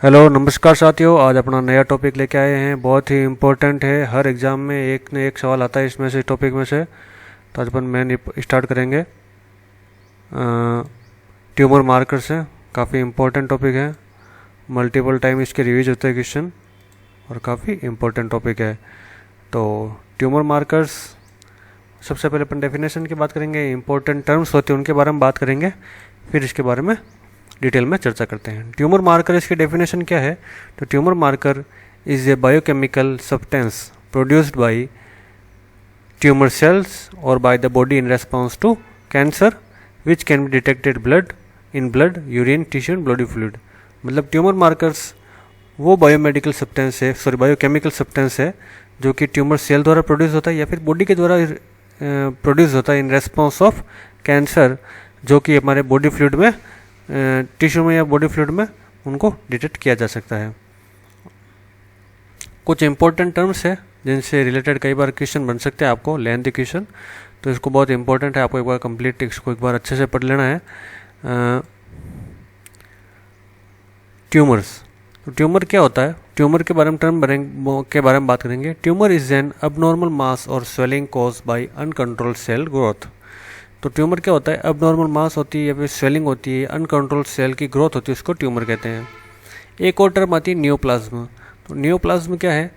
Hello नमस्कार साथियों। आज अपना नया टॉपिक लेके आए हैं, बहुत ही इम्पोर्टेंट है। हर एग्ज़ाम में एक न एक सवाल आता है इसमें से, टॉपिक में से। तो आज अपन मेन स्टार्ट करेंगे ट्यूमर मार्कर से। काफ़ी इम्पोर्टेंट टॉपिक है, मल्टीपल टाइम इसके रिवीज होते हैं क्वेश्चन, और काफ़ी इम्पोर्टेंट टॉपिक है। तो ट्यूमर मार्कर्स, सबसे पहले अपन डेफिनेशन की बात करेंगे, इंपॉर्टेंट टर्म्स होते हैं उनके बारे में बात करेंगे, फिर इसके बारे में डिटेल में चर्चा करते हैं। ट्यूमर मार्कर, इसकी डेफिनेशन क्या है? तो tumour marker is a biochemical substance produced by tumour cells और by the body in response to cancer which can be detected in blood, urine, tissue and body fluid. मतलब tumour markers वो biomedical substance है, biochemical substance है जो कि tumour cell द्वारा produce होता है या फिर बॉडी के द्वारा प्रोड्यूस होता है इन रेस्पॉन्स ऑफ कैंसर, जो कि हमारे बॉडी फ्लूइड में, टिश्यू में या बॉडी फ्लूइड में उनको डिटेक्ट किया जा सकता है। कुछ इंपॉर्टेंट टर्म्स है जिनसे रिलेटेड कई बार क्वेश्चन बन सकते हैं आपको, लेंथी क्वेश्चन, तो इसको बहुत इंपॉर्टेंट है, आपको एक बार कंप्लीट इसको एक बार अच्छे से पढ़ लेना है। ट्यूमर्स, तो ट्यूमर क्या होता है? ट्यूमर के बारे में बात करेंगे। Tumour is an abnormal mass और swelling cause by uncontrolled cell growth. तो ट्यूमर क्या होता है? अबनॉर्मल मास होती है या फिर स्वेलिंग होती है, अनकंट्रोल्ड सेल की ग्रोथ होती है, उसको ट्यूमर कहते हैं। एक और टर्म आती है नियोप्लाज्म। तो नियोप्लाज्म क्या है?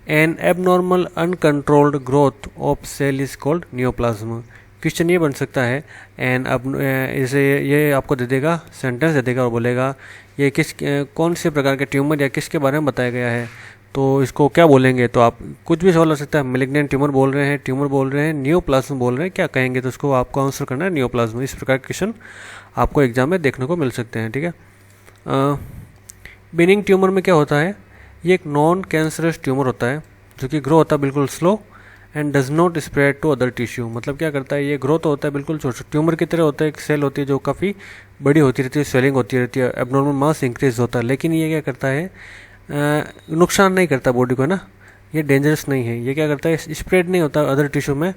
An abnormal uncontrolled growth of cell is called neoplasm. Question ये बन सकता है, एन अब इसे ये आपको दे देगा, सेंटेंस दे देगा और बोलेगा ये कौन से प्रकार के ट्यूमर या किसके बारे में बताया गया है, तो इसको क्या बोलेंगे? तो आप कुछ भी सवाल हो सकता है, मेलिग्नेंट ट्यूमर बोल रहे हैं, ट्यूमर बोल रहे हैं, नियोप्लाज्म बोल रहे हैं, क्या कहेंगे? तो उसको आपको आंसर करना है नियोप्लाज्म। इस प्रकार के क्वेश्चन आपको एग्जाम में देखने को मिल सकते हैं, ठीक है। बेनिंग ट्यूमर में क्या होता है? ये एक नॉन कैंसरस ट्यूमर होता है जो कि ग्रो होता है बिल्कुल slow and does not spread to other tissue. मतलब क्या करता है, ये ग्रोथ होता है बिल्कुल छोटा, ट्यूमर की तरह होता है, एक सेल होती है जो काफ़ी बड़ी होती रहती है, स्वेलिंग होती रहती है, एबनॉर्मल मास इंक्रीज होता है, लेकिन ये क्या करता है, नुकसान नहीं करता बॉडी को ना, ये डेंजरस नहीं है। ये क्या करता है, स्प्रेड नहीं होता अदर टिश्यू में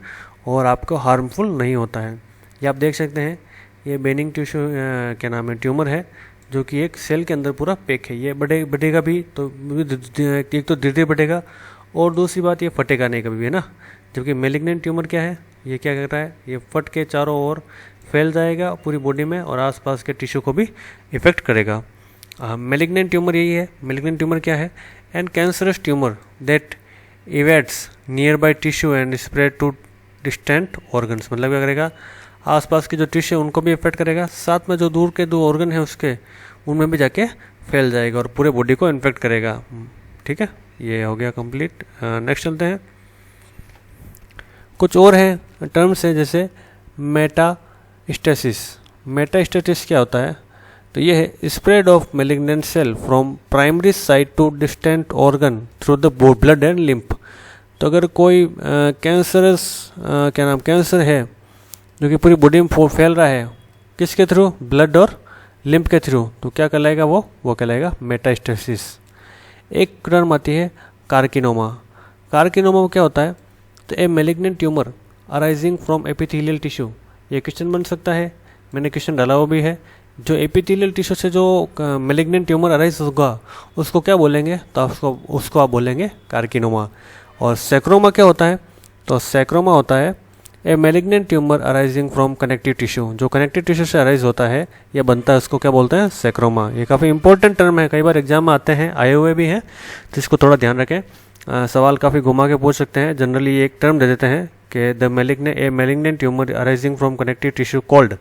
और आपको हार्मफुल नहीं होता है। ये आप देख सकते हैं, ये बेनिंग टिश्यू क्या नाम है, ट्यूमर है जो कि एक सेल के अंदर पूरा पैक है। ये बढ़ेगा भी तो एक तो धीरे धीरे बढ़ेगा, और दूसरी बात ये फटेगा नहीं कभी भी, है ना। जबकि मेलिग्नेंट ट्यूमर क्या है, ये क्या कर रहा है, ये फट के चारों ओर फैल जाएगा पूरी बॉडी में और आसपास के टिश्यू को भी इफेक्ट करेगा। मेलिग्नेंट ट्यूमर यही है। मेलिग्नेंट ट्यूमर क्या है? And cancerous tumour that invades nearby tissue and spread to distant organs. मतलब क्या करेगा, आसपास के जो टिश्यू उनको भी इफेक्ट करेगा, साथ में जो दूर के दो ऑर्गन है उसके, उनमें भी जाके फैल जाएगा और पूरे बॉडी को इन्फेक्ट करेगा, ठीक है। ये हो गया कंप्लीट। नेक्स्ट चलते हैं, कुछ और है टर्म्स है, जैसे मेटास्टेसिस। मेटास्टेसिस क्या होता है? तो ये है spread of malignant cell from primary site to distant organ through the blood and lymph. तो अगर कोई कैंसरस कैंसर है जो कि पूरी बॉडी में फैल रहा है, किसके थ्रू? ब्लड और लिम्फ के थ्रू, तो क्या कहलाएगा वो कहलाएगा मेटास्टेसिस। एक टर्म आती है कार्किनोमा। कार्किनोमा क्या होता है? तो a malignant tumour arising from epithelial tissue. ये क्वेश्चन बन सकता है, मैंने क्वेश्चन डाला हुआ भी है। जो एपिथेलियल टिश्यू से जो मेलिग्नेंट ट्यूमर अराइज होगा उसको क्या बोलेंगे? तो उसको आप बोलेंगे कार्किनोमा। और सैक्रोमा क्या होता है? तो सैक्रोमा होता है a malignant tumour arising from connective tissue. जो कनेक्टिव टिश्यू से अराइज होता है या बनता है उसको क्या बोलते हैं? सैक्रोमा। ये काफ़ी इंपॉर्टेंट टर्म है, कई बार एग्जाम में आते हैं, आए हुए भी हैं, तो इसको थोड़ा ध्यान रखें। सवाल काफ़ी घुमा के पूछ सकते हैं। जनरली एक टर्म दे देते हैं कि the malignant tumour arising from connective tissue called.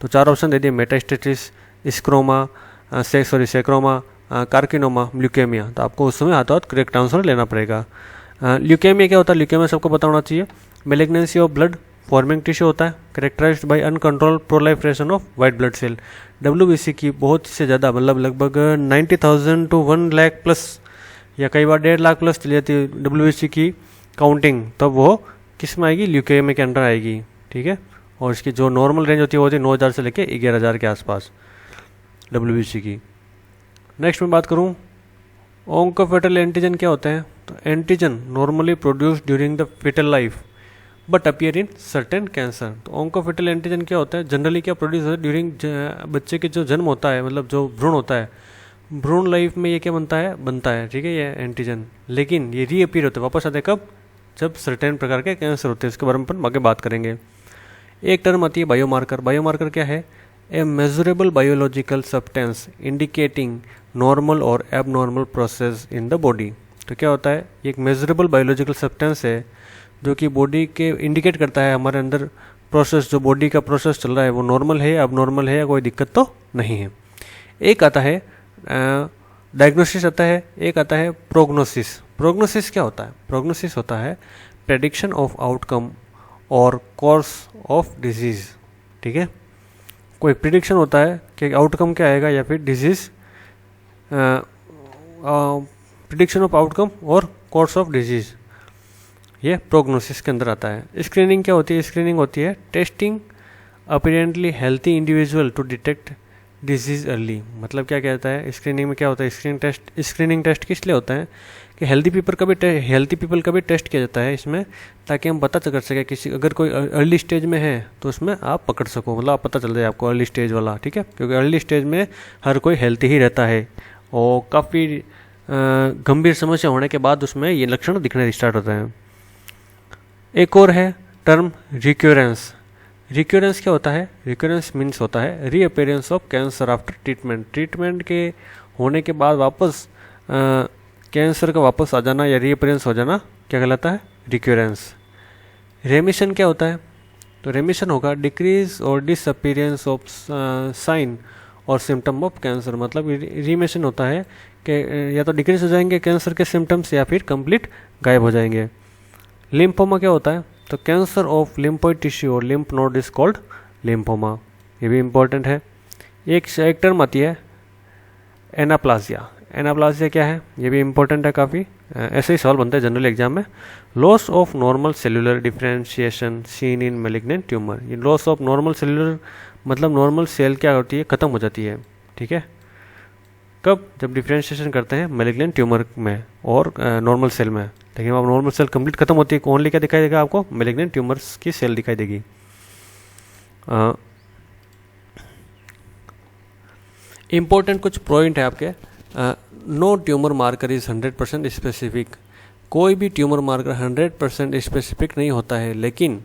तो चार ऑप्शन दे दिए, मेटास्टेसिस, स्क्रोमा, सैक्रोमा, कार्किनोमा, ल्यूकेमिया। तो आपको उस समय हाथों हाथ करेक्ट आंसर लेना पड़ेगा। ल्यूकेमिया क्या होता है? ल्यूकेमिया सबको पता होना चाहिए, malignancy of blood forming tissue होता है, characterised by uncontrolled proliferation of white blood cell. WBC की बहुत से ज़्यादा, मतलब लगभग 90,000 to 1 लाख प्लस, या कई बार 1.5 लाख प्लस चली जाती है WBC की काउंटिंग, तब वो किस में आएगी? ल्यूकेमिया के अंडर आएगी, ठीक है। और इसकी जो नॉर्मल रेंज होती है वो होती है 9,000 से लेकर 11,000 के आसपास WBC की। नेक्स्ट मैं बात करूँ, ओंकोफेटल एंटीजन क्या होते हैं? तो antigen normally produce during the fetal life but appear in certain cancer. तो ओंकोफेटल एंटीजन क्या होता है? जनरली क्या प्रोड्यूस होता है ड्यूरिंग बच्चे के जो जन्म होता है, मतलब जो भ्रूण होता है भ्रूण लाइफ में ये क्या बनता है ठीक है, ये एंटीजन, लेकिन ये रीअपीयर होते हैं, वापस आते हैं कब, जब सर्टेन प्रकार के कैंसर होते हैं। इसके बारे में अपन आगे बात करेंगे। एक टर्म आती है बायोमार्कर। बायोमार्कर क्या है? A measurable biological substance indicating normal और abnormal process in the body. तो क्या होता है, ये एक मेजरेबल बायोलॉजिकल सब्सटेंस है जो कि बॉडी के इंडिकेट करता है हमारे अंदर प्रोसेस, जो बॉडी का प्रोसेस चल रहा है वो नॉर्मल है, एबनॉर्मल है, या कोई दिक्कत तो नहीं है। एक आता है डायग्नोसिस आता है, एक आता है प्रोग्नोसिस। प्रोग्नोसिस क्या होता है? प्रोग्नोसिस होता है प्रेडिक्शन ऑफ आउटकम और कोर्स ऑफ डिजीज़। ठीक है, कोई प्रिडिक्शन होता है कि आउटकम क्या आएगा या फिर डिजीज़, प्रिडिक्शन ऑफ आउटकम और कोर्स ऑफ डिजीज़, ये प्रोग्नोसिस के अंदर आता है। स्क्रीनिंग क्या होती है? स्क्रीनिंग होती है testing apparently healthy individual to detect disease early. मतलब क्या कहता है, स्क्रीनिंग में क्या होता है, स्क्रीनिंग टेस्ट किस लिए होता है कि हेल्दी पीपल का भी टेस्ट किया जाता है इसमें, ताकि हम पता कर सकें किसी, अगर कोई अर्ली स्टेज में है तो उसमें आप पकड़ सको, मतलब आप पता चल जाए आपको अर्ली स्टेज वाला। ठीक है, क्योंकि अर्ली स्टेज में हर कोई हेल्थी ही रहता है और काफ़ी गंभीर समस्या होने के बाद उसमें ये लक्षण दिखने स्टार्ट होते हैं। एक और है टर्म रिक्योरेंस। रिक्योरेंस क्या होता है? रिक्योरेंस मीन्स होता है reappearance of cancer after treatment. Treatment के होने के बाद वापस कैंसर का वापस आ जाना या रीअपेयरेंस हो जाना क्या कहलाता है? रिक्योरेंस। रेमिशन क्या होता है? तो रेमिशन होगा डिक्रीज और डिसअपीयरेंस ऑफ साइन और सिम्टम ऑफ कैंसर। मतलब रिमिशन होता है कि या तो डिक्रीज हो जाएंगे कैंसर के सिम्टम्स या फिर कंप्लीट गायब हो जाएंगे। लिम्फोमा क्या होता है? तो कैंसर ऑफ लिम्फोइड टिश्यू और lymph node is called lymphoma. ये भी इंपॉर्टेंट है। एक टर्म आती है एनाप्लाजिया। एनाप्लाजिया क्या है? ये भी इंपॉर्टेंट है काफ़ी, ऐसे ही सवाल बनता है जनरल एग्जाम में। Loss of normal cellular differentiation seen in malignant tumour. ये लॉस ऑफ नॉर्मल सेलुलर मतलब नॉर्मल सेल क्या होती है? ख़त्म हो जाती है। ठीक है, कब? जब डिफरेंशिएशन करते हैं मैलिग्नेंट ट्यूमर में और नॉर्मल सेल में। लेकिन अब नॉर्मल सेल कंप्लीट खत्म होती है, ओनली क्या दिखाई देगा आपको? मैलिग्नेंट ट्यूमर्स की सेल दिखाई देगी। इम्पोर्टेंट कुछ पॉइंट है आपके। No tumour marker is 100% specific. कोई भी ट्यूमर मार्कर 100% स्पेसिफिक नहीं होता है, लेकिन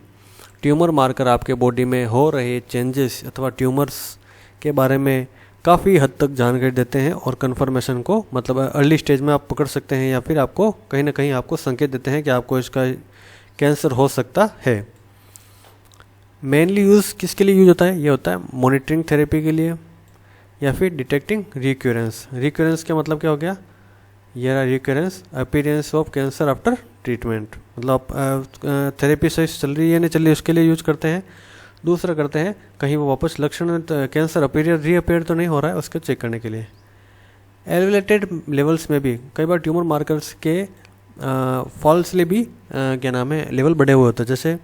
ट्यूमर मार्कर आपके बॉडी में हो रहे चेंजेस अथवा ट्यूमर्स के बारे में काफ़ी हद तक जानकारी देते हैं और कन्फर्मेशन को, मतलब अर्ली स्टेज में आप पकड़ सकते हैं या फिर आपको कहीं ना कहीं आपको संकेत देते हैं कि आपको इसका कैंसर हो सकता है। मेनली यूज़ किसके लिए यूज होता है? ये होता है मॉनिटरिंग थेरेपी के लिए या फिर डिटेक्टिंग रिक्योरेंस। रिक्योरेंस का मतलब क्या हो गया? ये recurrence appearance of cancer after treatment, मतलब थेरेपी सही चल रही है नहीं चल रही उसके लिए यूज करते हैं। दूसरा करते हैं कहीं वो वापस लक्षण कैंसर अपीयर रीअपेयर तो नहीं हो रहा है उसको चेक करने के लिए। एलिवेटेड लेवल्स में भी कई बार ट्यूमर मार्कर्स के फॉल्सली भी क्या नाम है लेवल बढ़े हुए होते हैं। जैसे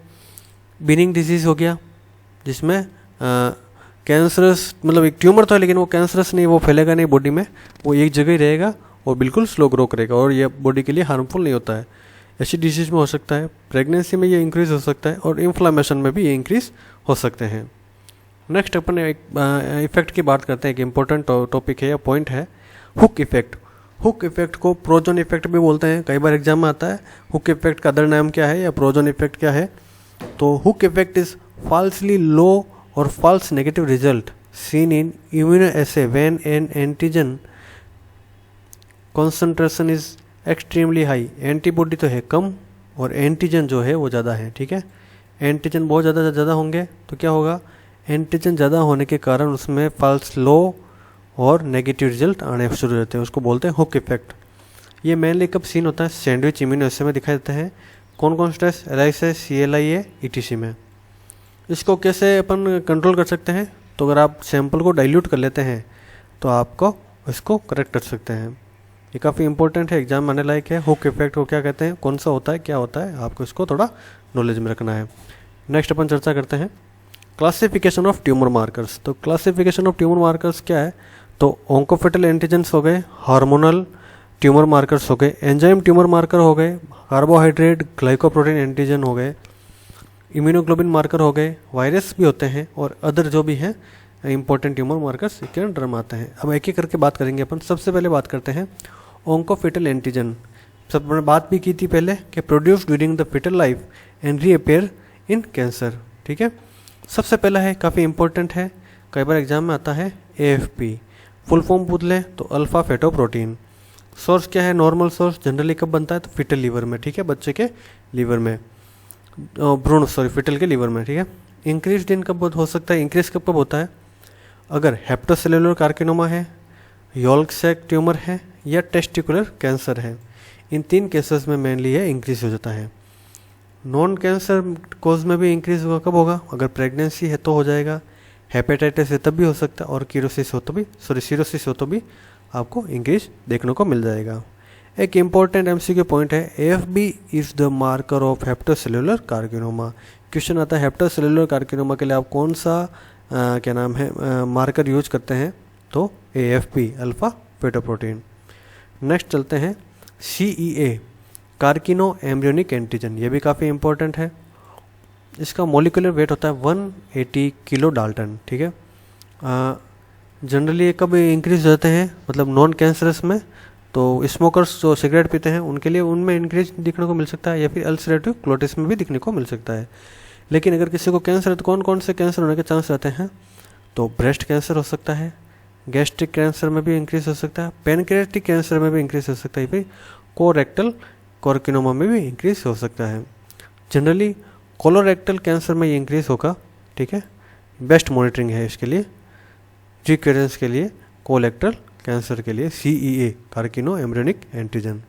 बिनिंग डिजीज़ हो गया जिसमें कैंसरस, मतलब एक ट्यूमर तो है लेकिन वो कैंसरस नहीं, वो फैलेगा नहीं बॉडी में, वो एक जगह ही रहेगा और बिल्कुल स्लो ग्रो करेगा और ये बॉडी के लिए हार्मफुल नहीं होता है। ऐसी डिजीज़ में हो सकता है, प्रेगनेंसी में ये इंक्रीज़ हो सकता है और इन्फ्लामेशन में भी ये इंक्रीज़ हो सकते हैं। नेक्स्ट अपन एक इफेक्ट की बात करते हैं। एक इम्पोर्टेंट टॉपिक है या पॉइंट है हुक इफेक्ट। हुक इफेक्ट को प्रोजन इफेक्ट भी बोलते हैं, कई बार एग्जाम में आता है। हुक इफेक्ट का अदर नाम क्या है या प्रोजन इफेक्ट क्या है? तो hook effect is falsely low और false negative result seen in immunoassay when an antigen concentration is extremely high. Antibody तो है कम और एंटीजन जो है वो ज़्यादा है। ठीक है, एंटीजन बहुत ज़्यादा होंगे तो क्या होगा? एंटीजन ज़्यादा होने के कारण उसमें फॉल्स लो और नेगेटिव रिजल्ट आने शुरू होते हैं, उसको बोलते हैं हुक इफेक्ट। ये मेनली कब सीन होता है? सैंडविच इम्यूनोएसे में दिखाई देते हैं। कौन कौन सा टेस्ट? LISA, CLIA, ETC में। इसको कैसे अपन कंट्रोल कर सकते हैं? तो अगर आप सैंपल को डाइल्यूट कर लेते हैं तो आपको इसको करेक्ट कर सकते हैं। ये काफ़ी इंपॉर्टेंट है, एग्जाम आने लायक है। हुक इफेक्ट को क्या कहते हैं, कौन सा होता है, क्या होता है, आपको इसको थोड़ा नॉलेज में रखना है। नेक्स्ट अपन चर्चा करते हैं क्लासिफिकेशन ऑफ ट्यूमर मार्कर्स। तो क्लासिफिकेशन ऑफ ट्यूमर मार्कर्स क्या है? तो ऑन्कोफेटल एंटीजेंस हो गए, हार्मोनल ट्यूमर मार्कर्स हो गए, एंजाइम ट्यूमर मार्कर हो गए, कार्बोहाइड्रेट ग्लाइकोप्रोटीन एंटीजन हो गए, इम्यूनोग्लोबिन मार्कर हो गए, वायरस भी होते हैं और अदर जो भी हैं इंपॉर्टेंट ट्यूमर मार्कर्स के अंडर में आते हैं। अब एक एक करके बात करेंगे अपन। सबसे पहले बात करते हैं ऑन्कोफेटल एंटीजन। सब बात भी की थी पहले कि produce during the fetal life and reappear in cancer. ठीक है, सबसे पहला है, काफ़ी इंपॉर्टेंट है, कई बार एग्जाम में आता है, AFP। फुल फॉर्म पूछ लें तो अल्फा फेटोप्रोटीन। सोर्स क्या है, नॉर्मल सोर्स जनरली कब बनता है तो फिटल लीवर में। ठीक है, बच्चे के लीवर में, फिटल के लीवर में। ठीक है, इंक्रीज इन कब हो सकता है, इंक्रीज कब कब होता है, अगर हेप्टोसेलुलर कार्सिनोमा है, यॉल्क सैक ट्यूमर है या टेस्टिकुलर कैंसर है। इन 3 केसेस में मेनली ये इंक्रीज हो जाता है। नॉन कैंसर कोज में भी इंक्रीज होगा, कब होगा, अगर प्रेगनेंसी है तो हो जाएगा, हेपेटाइटिस है तब भी हो सकता है, और सीरोसिस हो तो भी आपको इंक्रीज देखने को मिल जाएगा। एक इम्पॉर्टेंट MCQ पॉइंट है, AFB is the marker of hepatocellular carcinoma. Question आता है हेप्टोसेलुलर कार्सिनोमा के लिए आप कौन सा मार्कर यूज करते हैं, तो AFP अल्फा फेटोप्रोटीन। नेक्स्ट चलते हैं CEA कार्किनो एम्ब्रियोनिक एंटीजन। ये भी काफ़ी इंपॉर्टेंट है। इसका मोलिकुलर वेट होता है 180 किलो डाल्टन। ठीक है, जनरली कब इंक्रीज हो जाते हैं, मतलब नॉन कैंसरस में, तो स्मोकर्स जो सिगरेट पीते हैं उनके लिए उनमें इंक्रीज दिखने को मिल सकता है, या फिर अल्सरेटिव क्लोटिस में भी दिखने को मिल सकता है। लेकिन अगर किसी को कैंसर है तो कौन कौन से कैंसर होने के चांस रहते हैं, तो ब्रेस्ट कैंसर हो सकता है, गैस्ट्रिक कैंसर में भी इंक्रीज हो सकता है, पैनक्रियाटिक कैंसर में भी इंक्रीज हो सकता है, फिर कोरेक्टल कार्सिनोमा में भी इंक्रीज हो सकता है। जनरली कोलोरेक्टल कैंसर में ये इंक्रीज होगा। ठीक है, बेस्ट मॉनिटरिंग है इसके लिए, रिकरेंस के लिए, कोलेक्टल कैंसर के लिए CEA कार्सिनो एम्ब्रियोनिक एंटीजन।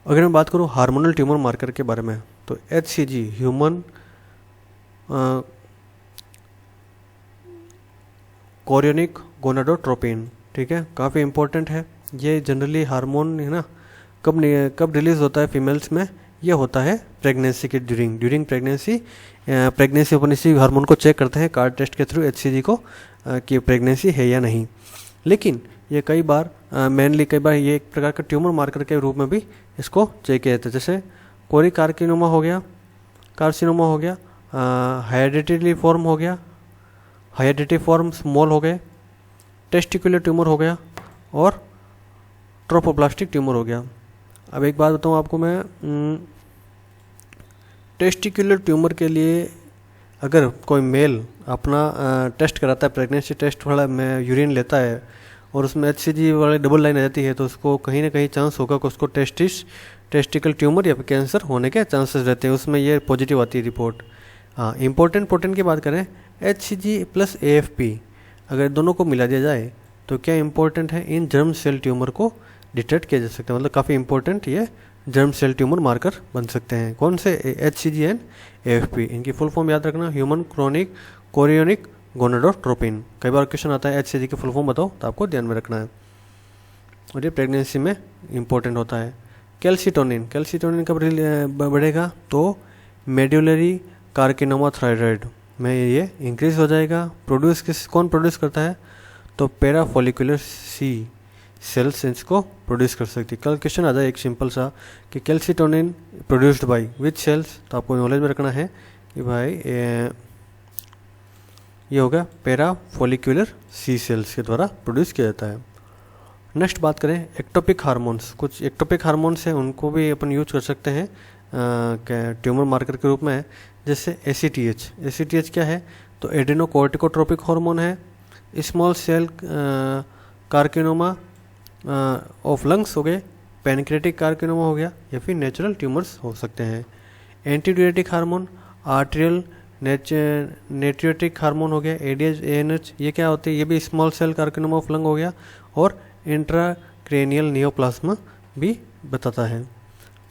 अगर मैं बात करूँ हार्मोनल ट्यूमर मार्कर के बारे में, तो HCG ह्यूमन कोरियोनिक गोनाडोट्रोपिन। ठीक है, काफ़ी इंपॉर्टेंट है। ये जनरली हार्मोन है ना, कब रिलीज होता है फीमेल्स में, ये होता है प्रेगनेंसी के ड्यूरिंग प्रेगनेंसी अपन इसी हार्मोन को चेक करते हैं कार्ड टेस्ट के थ्रू HCG को कि प्रेगनेंसी है या नहीं। लेकिन ये कई बार ये एक प्रकार का ट्यूमर मार्कर के रूप में भी इसको चेक किया जाता है। जैसे कोरी कार्सिनोमा हो गया, हेरिडिटरी फॉर्म स्मॉल हो गए, टेस्टिकुलर ट्यूमर हो गया और ट्रोपोब्लास्टिक ट्यूमर हो गया। अब एक बात बताऊँ आपको मैं, टेस्टिकुलर ट्यूमर के लिए अगर कोई मेल अपना टेस्ट कराता है, प्रेगनेंसी टेस्ट वाला में यूरिन लेता है और उसमें HCG वाली डबल लाइन आ जाती है, तो उसको कहीं ना कहीं चांस होगा कि उसको टेस्टिकल ट्यूमर या फिर कैंसर होने के चांसेस रहते हैं, उसमें ये पॉजिटिव आती है रिपोर्ट। हाँ, इंपॉर्टेंट प्रोटीन की बात करें, HCG प्लस AFP अगर दोनों को मिला दिया जाए तो क्या इंपॉर्टेंट है, इन जर्म सेल ट्यूमर को डिटेक्ट किया जा सकता है। मतलब काफ़ी इंपॉर्टेंट ये जर्म सेल ट्यूमर मार्कर बन सकते हैं। कौन से, HCG एंड AFP। इनकी फुल फॉर्म याद रखना, ह्यूमन कोरियोनिक गोनाडोट्रोपिन। कई बार क्वेश्चन आता है HCG की फुल फॉर्म बताओ, तो आपको ध्यान में रखना है, और ये प्रेगनेंसी में इंपॉर्टेंट होता है। कैल्सिटोनिन कब बढ़ेगा, तो मेड्यूलरी कार्सिनोमा थायराइड में ये इंक्रीज हो जाएगा। कौन प्रोड्यूस करता है, तो पैराफोलिकुलर C सेल्स इसको प्रोड्यूस कर सकती है। कल क्वेश्चन आ जाए एक सिंपल सा कि calcitonin produced by which cells, तो आपको नॉलेज में रखना है कि भाई ये होगा पैराफोलिकुलर C सेल्स के द्वारा प्रोड्यूस किया जाता है। नेक्स्ट बात करें एक्टोपिक हार्मोन्स। कुछ एक्टोपिक हार्मोन्स हैं, उनको भी अपन यूज कर सकते हैं ट्यूमर मार्कर के रूप में, जैसे ACTH क्या है, तो एडेनोकोर्टिकोट्रोपिक हार्मोन है। Small cell carcinoma of lungs हो गए, पैनक्रियाटिक कार्सिनोमा हो गया, या फिर नेचुरल ट्यूमर्स हो सकते हैं। Antidiuretic hormone arterial natriuretic hormone हो गया, ADH ये क्या होते हैं, ये भी small cell carcinoma of lung हो गया, और इंट्राक्रेनियल नियोप्लाज्मा भी बताता है।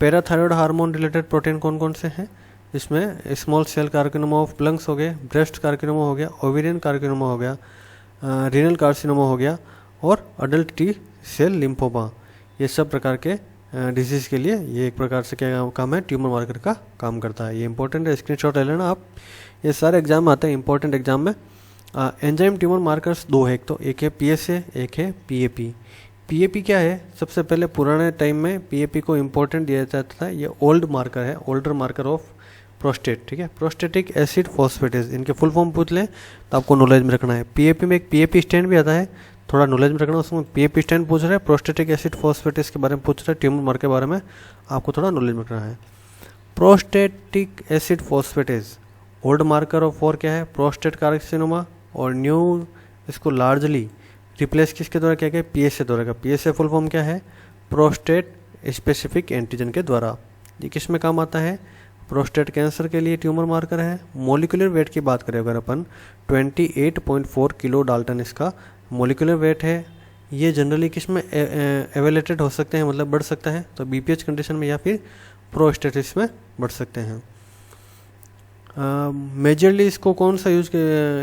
पैराथायरॉयड हार्मोन रिलेटेड प्रोटीन कौन कौन से हैं, इसमें small cell carcinoma of lungs हो गए, ब्रेस्ट कार्सिनोमा हो गया, ओवेरियन कार्सिनोमा हो गया, रीनल कार्सिनोमा हो गया, और अडल्ट T सेल लिम्फोमा। ये सब प्रकार के डिजीज़ के लिए ये एक प्रकार से क्या काम है, ट्यूमर मार्कर का काम करता है। ये इंपॉर्टेंट है, स्क्रीनशॉट ले लेना आप, ये सारे एग्जाम में आते हैं इंपॉर्टेंट एग्जाम में। एंजाइम ट्यूमर मार्कर्स 2 है, एक है PSA, एक है PAP। PAP क्या है, सबसे पहले पुराने टाइम में PAP को इम्पोर्टेंट दिया जाता था, ये ओल्ड मार्कर है, ओल्डर मार्कर ऑफ प्रोस्टेट, ठीक है, प्रोस्टेटिक एसिड फॉस्फेटेज, इनके फुल फॉर्म पूछ लें तो आपको नॉलेज में रखना है। पीएपी में एक पीएपी स्टैंड भी आता है, थोड़ा नॉलेज में रखना, उसमें पीएपी स्टैंड पूछ रहा है, प्रोस्टेटिक एसिड फॉस्फेटेज के बारे में पूछ रहा है, ट्यूमर मार्कर के बारे में आपको थोड़ा नॉलेज में रखना है। Prostatic acid phosphatase old marker of for क्या है, प्रोस्टेट कार्सिनोमा, और न्यू इसको लार्जली रिप्लेस किसके द्वारा किया गया, पीएसए द्वारा का। पीएसए फुल फॉर्म क्या है, प्रोस्टेट स्पेसिफिक एंटीजन के द्वारा। ये किस में काम आता है, प्रोस्टेट कैंसर के लिए ट्यूमर मार्कर है। मोलिकुलर वेट की बात करें अगर अपन 28.4 किलो डाल्टन इसका मोलिकुलर वेट है। ये जनरली किस में एवेलेटेड हो सकते हैं, मतलब बढ़ सकता है, तो बीपीएच कंडीशन में या फिर प्रोस्टेटिस में बढ़ सकते हैं। मेजरली इसको कौन सा use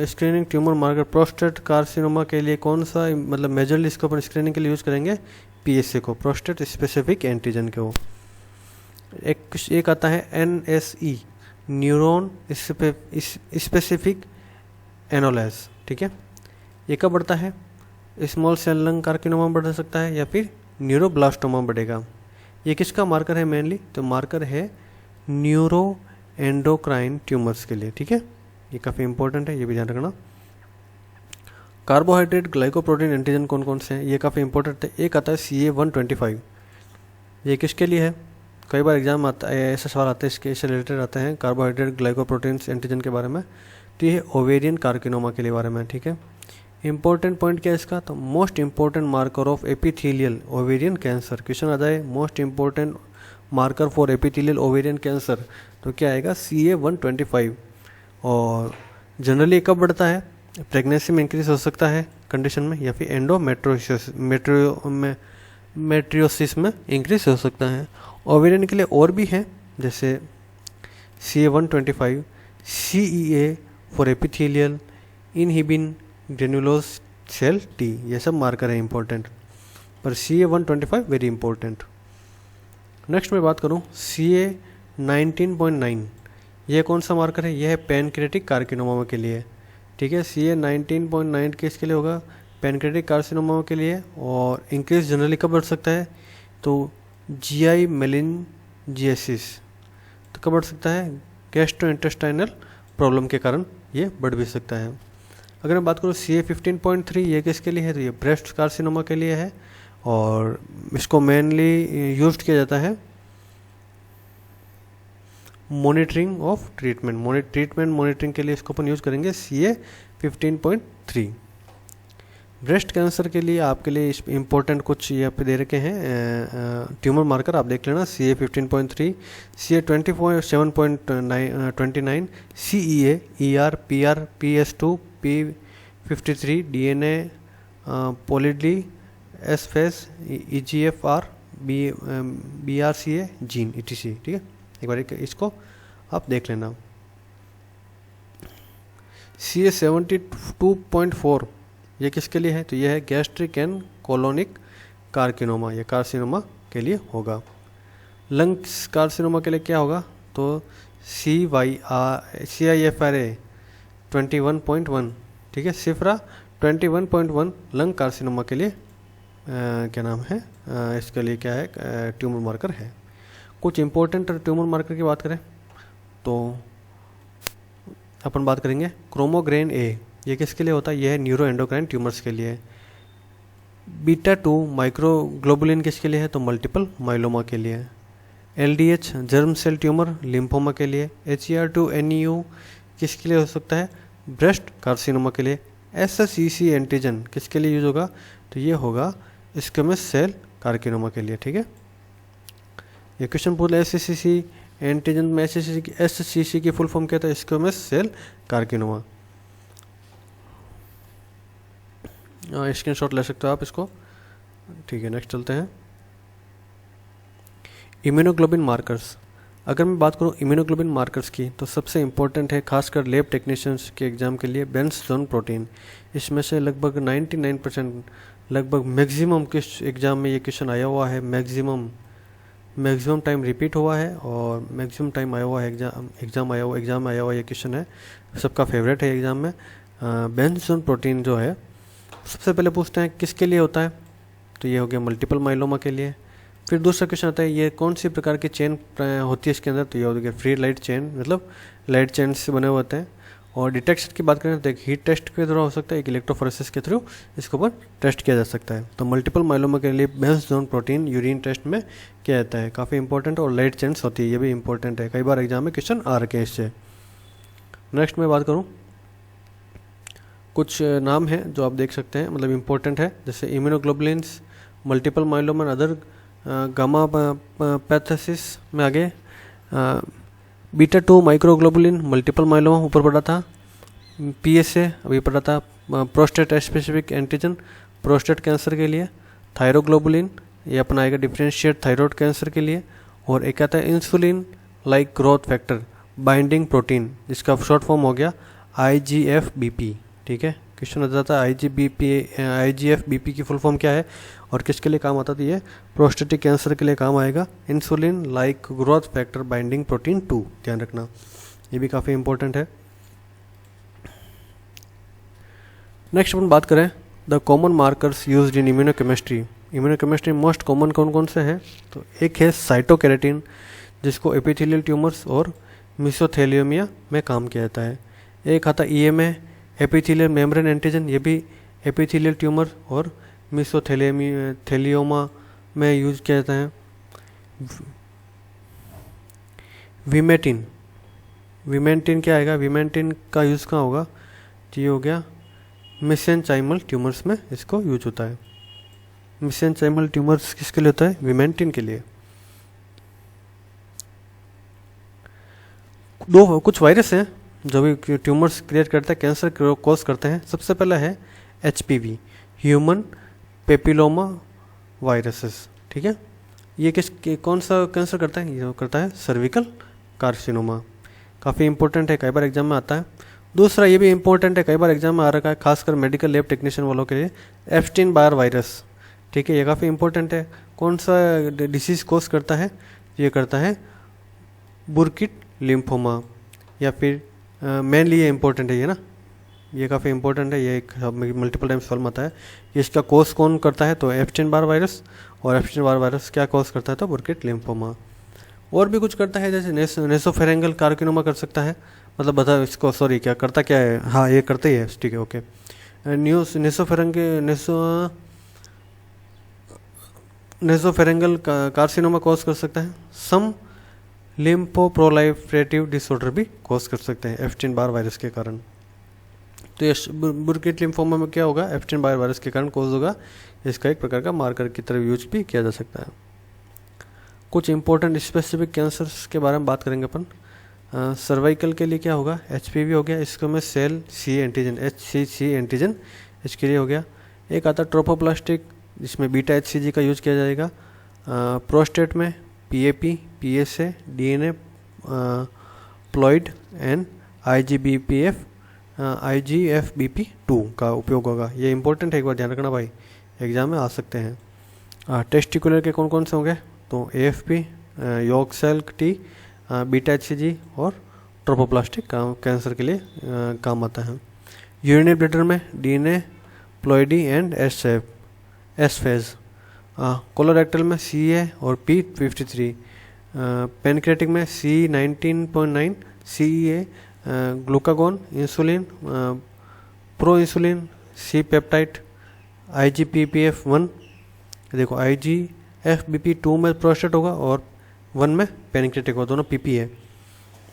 screening tumour marker prostate carcinoma के लिए कौन सा, मतलब मेजरली इसको अपन स्क्रीनिंग के लिए यूज़ करेंगे पीएसए को, प्रोस्टेट स्पेसिफिक एंटीजन को। एक आता है एनएसई, न्यूरॉन स्पेसिफिक एनोलाइज, ठीक है। ये कब बढ़ता है, स्मॉल सेल लंग कार्सिनोमा बढ़ सकता है या फिर न्यूरोब्लास्टोमा बढ़ेगा। ये किसका मार्कर है मेनली, तो मार्कर है न्यूरो एंडोक्राइन ट्यूमर्स के लिए, ठीक है। ये काफ़ी इंपॉर्टेंट है, ये भी ध्यान रखना। कार्बोहाइड्रेट ग्लाइकोप्रोटीन एंटीजन कौन कौन से हैं, ये काफ़ी इंपॉर्टेंट है। एक आता है CA-125, ये किसके लिए है, कई बार एग्जाम आता है, ऐसे सवाल आते हैं इसके, इससे रिलेटेड आते हैं कार्बोहाइड्रेट ग्लाइकोप्रोटीन एंटीजन के बारे में। तो ये ओवेरियन कार्सिनोमा के लिए बारे में, ठीक है। इंपॉर्टेंट पॉइंट क्या है इसका, तो most important marker of epithelial ovarian cancer. Question आ जाए most important marker for epithelial ovarian cancer, तो क्या आएगा CA-125। और जनरली कब बढ़ता है, प्रेगनेंसी में इंक्रीज हो सकता है कंडीशन में, या फिर मेट्रियोसिस में इंक्रीज हो सकता है। ओवेरियन के लिए और भी हैं, जैसे CA-125, CEA for epithelial, inhibin granulosa cell T, ये सब मार्कर है इंपॉर्टेंट, पर CA-125 वेरी इंपॉर्टेंट। नेक्स्ट मैं बात करूं CA-19.9, ये कौन सा मार्कर है, यह है पैनक्रेटिक कार्सिनोमा के लिए, ठीक है। CA-19.9 किसके लिए होगा, पैनक्रेटिक कार्सिनोमा के लिए। और इंक्रीज जनरली कब बढ़ सकता है, तो GI मेलिनजियोसिस, तो कब बढ़ सकता है, गैस्ट्रोइंटेस्टाइनल प्रॉब्लम के कारण ये बढ़ भी सकता है। अगर मैं बात करूँ CA-15.3, ये किसके लिए है, तो ये ब्रेस्ट कार्सिनोमा के लिए है, और इसको मेनली यूज किया जाता है मॉनिटरिंग ऑफ ट्रीटमेंट मॉनिटरिंग के लिए इसको अपन यूज़ करेंगे CA-15.3। ब्रेस्ट कैंसर के लिए आपके लिए इंपॉर्टेंट कुछ यहाँ पे दे रखे हैं ट्यूमर मार्कर, आप देख लेना CA-15.3, CA-27.29, CEA, ER, PR, PS2, P53, DNA, पोलिडी, S-फेस, EGFR, BRCA gene ETC, ठीक है। एक बार इसको आप देख लेना। CA-72.4, ये किसके लिए है, तो ये है गैस्ट्रिक एंड कोलोनिक कार्सिनोमा, ये कार्सिनोमा के लिए होगा। लंग्स कार्सिनोमा के लिए क्या होगा, तो CIFRA 21.1, ठीक है, सिफ्रा 21.1 लंग कार्सिनोमा के लिए क्या नाम है, इसके लिए क्या है ट्यूमर मार्कर है। कुछ इंपॉर्टेंट ट्यूमर मार्कर की बात करें तो अपन बात करेंगे क्रोमोग्रेन A, ये किसके लिए होता है, यह है न्यूरो एंडोक्राइन ट्यूमर्स के लिए। बीटा-2 माइक्रोग्लोबुलिन किसके लिए है, तो मल्टीपल माइलोमा के लिए। LDH germ cell tumour lymphoma के लिए। HER2-NEU किसके लिए हो सकता है, ब्रेस्ट कार्सिनोमा के लिए। SCC एंटीजन किसके लिए यूज होगा, तो ये होगा स्क्वेमस सेल कार्सिनोमा के लिए, ठीक है। ये क्वेश्चन पूछ ले SCC एंटीजन में SCC की फुल फॉर्म क्या था, स्क्वेमस सेल कार्सिनोमा। स्क्रीनशॉट ले सकते हो आप इसको, ठीक है। नेक्स्ट चलते हैं इम्यूनोग्लोबिन मार्कर्स। अगर मैं बात करूं इम्यूनोग्लोबिन मार्कर्स की, तो सबसे इंपॉर्टेंट है खासकर लैब टेक्नीशियंस के एग्जाम के लिए बेंजोइन प्रोटीन। इसमें से लगभग 99% लगभग मैक्सिमम किस एग्ज़ाम में ये क्वेश्चन आया हुआ है, मैक्सिमम टाइम रिपीट हुआ है और मैक्सिमम टाइम आया हुआ है, एग्ज़ाम में आया हुआ ये क्वेश्चन है, सबका फेवरेट है एग्ज़ाम में। बेंजोइन प्रोटीन जो है सबसे पहले पूछते हैं किसके लिए होता है, तो ये हो गया मल्टीपल माइलोमा के लिए। फिर दूसरा क्वेश्चन आता है ये कौन सी प्रकार की चेन होती है इसके अंदर, तो ये होती है फ्री लाइट चेन, मतलब लाइट चेन से बने हुए होते हैं। और डिटेक्शन की बात करें तो एक हीट टेस्ट के थ्रू हो सकता है, एक इलेक्ट्रोफोरेसिस के थ्रू इसके ऊपर टेस्ट किया जा सकता है। तो मल्टीपल माइलोमा के लिए बेंस जोन प्रोटीन यूरिन टेस्ट में किया जाता है, काफ़ी इंपॉर्टेंट। और लाइट चेन्स होती है, ये भी इंपॉर्टेंट है, कई बार एग्जाम में क्वेश्चन आ रखे हैं इससे। नेक्स्ट मैं बात करूँ, कुछ नाम हैं जो आप देख सकते हैं, मतलब इंपॉर्टेंट है, जैसे immunoglobulins, multiple myeloma, other gammopathies में आगे बीटा-2 माइक्रोग्लोबुलिन मल्टीपल माइलोमा ऊपर पड़ा था, PSA अभी पड़ा था, prostate specific antigen prostate cancer के लिए, थायरोग्लोबुलिन ये अपना आएगा डिफरेंशिएट थायराइड कैंसर के लिए, और एक आता है insulin like growth factor binding protein, जिसका शॉर्ट फॉर्म हो गया IGF-BP। ठीक है, क्वेश्चन आता था IGF-BP की फुल फॉर्म क्या है और किसके लिए काम आता था, ये प्रोस्टेटिक कैंसर के लिए काम आएगा। Insulin like growth factor binding protein 2, ध्यान रखना, ये भी काफ़ी इंपॉर्टेंट है। नेक्स्ट अपन बात करें the common markers used in immunochemistry. Immunochemistry most common कौन कौन से हैं, तो एक है साइटोकेरेटिन, जिसको एपिथेलियल ट्यूमर्स और मेसोथेलियोमिया में काम किया जाता है। एक आता EMA एपिथेलियल मेम्ब्रेन एंटीजन, ये भी एपिथेलियल ट्यूमर और मेसोथेलियोमा में यूज किया जाता है। विमेंटिन क्या आएगा, विमेंटिन का यूज़ कहाँ होगा, ये हो गया मेसेंचाइमल ट्यूमर्स में इसको यूज होता है। मेसेंचाइमल ट्यूमर्स किसके लिए होता है, विमेंटिन के लिए। कुछ वायरस हैं जो भी ट्यूमर्स क्रिएट करते हैं, कैंसर कॉज करते हैं। सबसे पहला है HPV, ह्यूमन पेपिलोमा वायरसेस। ठीक है, ये कौन सा कैंसर करता है, ये करता है सर्विकल कार्सिनोमा, काफ़ी इंपॉर्टेंट है, कई बार एग्जाम में आता है। दूसरा ये भी इंपॉर्टेंट है, कई बार एग्जाम में आ रखा है, खासकर मेडिकल लैब टेक्नीशियन वालों के लिए, एप्स्टीन बार वायरस। ठीक है, ये काफ़ी इंपॉर्टेंट है, कौन सा डिसीज़ कॉज करता है, ये करता है बुर्किट लिम्फोमा, या फिर मेनली ये इंपॉर्टेंट है ये ना, ये काफ़ी इंपॉर्टेंट है, ये एक मल्टीपल टाइम सॉल्व आता है। इसका कोस कौन करता है, तो एप्स्टीन बार वायरस, और एप्स्टीन बार वायरस क्या कॉज करता है, तो बुर्किट लिम्फोमा। और भी कुछ करता है, जैसे नेसोफेरेंगल कार्सिनोमा कर सकता है, मतलब बता इसको, सॉरी क्या करता क्या है, हाँ ये करता ही है, ठीक है ओके। नेसोफेरेंगल कार्सिनोमा कॉज कर सकता है। सम लिम्फोप्रोलाइफरेटिव डिसऑर्डर भी कॉज कर सकते हैं एप्स्टीन बार वायरस के कारण। तो ये बुर्किट लिम्फोमा में क्या होगा, एप्स्टीन बार वायरस के कारण कॉज होगा, इसका एक प्रकार का मार्कर की तरह यूज भी किया जा सकता है। कुछ इंपॉर्टेंट स्पेसिफिक कैंसर्स के बारे में बात करेंगे अपन। सर्वाइकल के लिए क्या होगा, HPV हो गया, इसको में cell C antigen HCC antigen इसके लिए हो गया। एक आता ट्रोपोप्लास्टिक, जिसमें बीटा HCG का यूज किया जाएगा। प्रोस्टेट में PAP, PSA, DNA ploidy and IGF-BP2 का उपयोग होगा। ये इंपॉर्टेंट है, एक बार ध्यान रखना भाई, एग्जाम में आ सकते हैं। टेस्टिकुलर के कौन कौन से होंगे, तो AFP, yolk cell T, beta HCG और ट्रोपोप्लास्टिक कैंसर के लिए काम आता है। यूरिनरी ब्लैडर में DNA ploidy and S phase. Colorectal में CA और P53। पेनक्रेटिक में C19.9 CEA, glucagon, insulin, pro insulin, C peptide, IGPPF1। देखो IGF-BP2 में प्रोस्टेट होगा और 1 में पेनक्रेटिक होगा, दोनों PP है।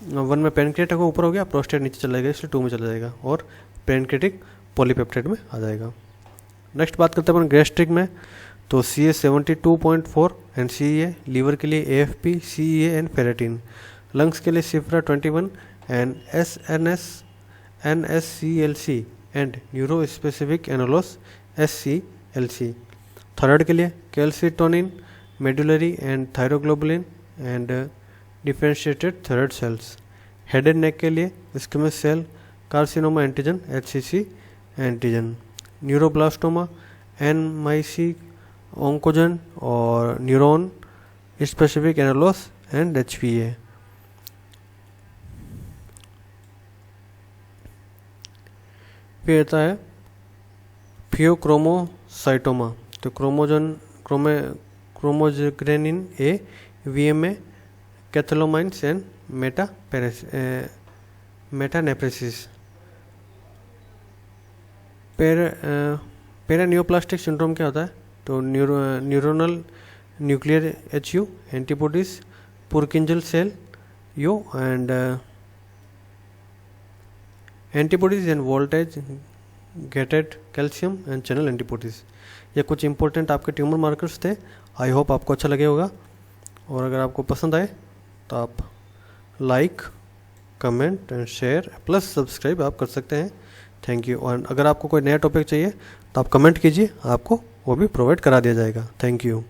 1 में पेनक्रेटिक होगा ऊपर हो गया, प्रोस्टेट नीचे चला जाएगा, इसलिए 2 में चला जाएगा, और पेनक्रेटिक पॉलीपेप्टाइड में आ जाएगा। नेक्स्ट बात करते हैं अपन गैस्ट्रिक में, तो CA72.4 एंड CEA, लीवर के लिए AFP, CEA and ferritin, lungs के लिए CYFRA 21 and NSCLC and neuro specific enolase SCLC। Thyroid के लिए calcitonin, medullary and thyroglobulin and differentiated thyroid cells. Head and neck के लिए squamous cell carcinoma antigen HCC antigen. Neuroblastoma NMIC oncogene और neuron specific enolase and HPA। फिर आता है pheochromocytoma, तो chromogranin A, VMA, catheliomyines and metanephresis. Paraneoplastic syndrome क्या होता है? तो neuronal nuclear HU antibodies, Purkinje cell U and antibodies and voltage gated calcium and channel antibodies. ये कुछ इंपॉर्टेंट आपके ट्यूमर मार्कर्स थे। आई होप आपको अच्छा लगे होगा, और अगर आपको पसंद आए तो आप like, comment and share plus subscribe आप कर सकते हैं। Thank you. और अगर आपको कोई नया टॉपिक चाहिए तो आप कमेंट कीजिए, आपको वो भी प्रोवाइड करा दिया जाएगा। Thank you.